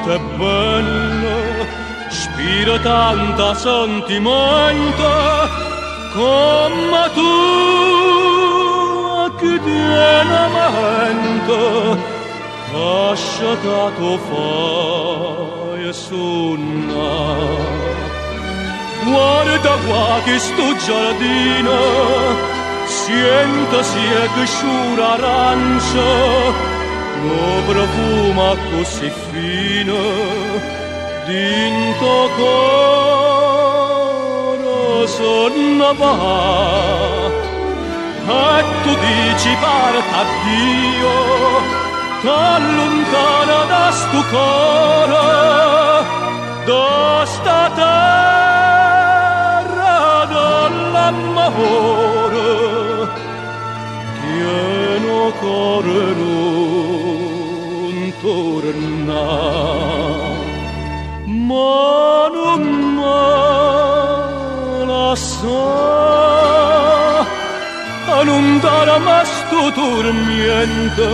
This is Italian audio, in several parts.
è bello, spira tanta sentimento, come tu che tiene mente, lasciato fai sunna. Guarda qua che sto giardino, senta si è cresciuta arancia, lo profuma così fino, dinto coro sonna va. E tu dici parta Dio, t'allontana da sto cuore, da sta terra dell'amore, pieno cuore non torna, ma non me la sa, non darà mai sto tormento,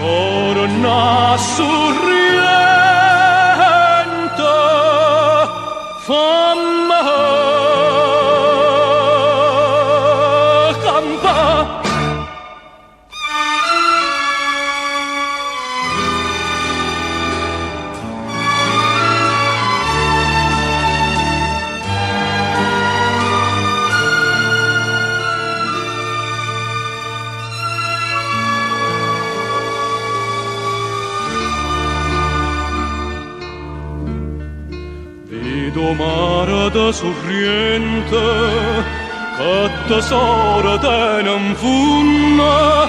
torna sorriente, fammi campare. Mare da sorriente, che tesoro tiene in funna,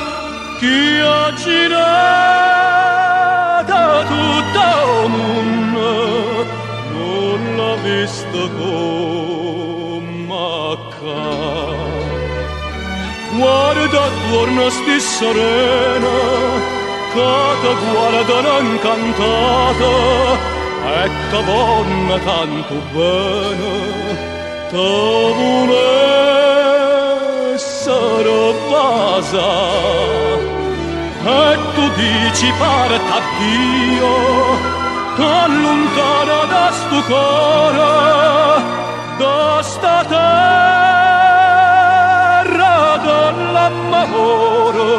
chi ha girato tutto il mondo, non l'ha vista come acca. Guarda attorno sti serena, che ti guardano incantata, e che vonna tanto bene, te volessero basa. E tu dici parta Dio, t'allontana da sto cuore, da sta terra dell'amore,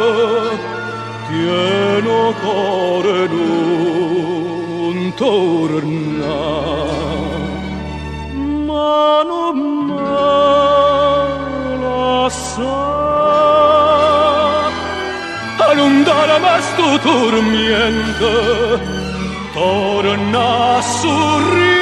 pieno cuore non torna, ma non me la sa, non darà mai sto tormento, torna sorriente.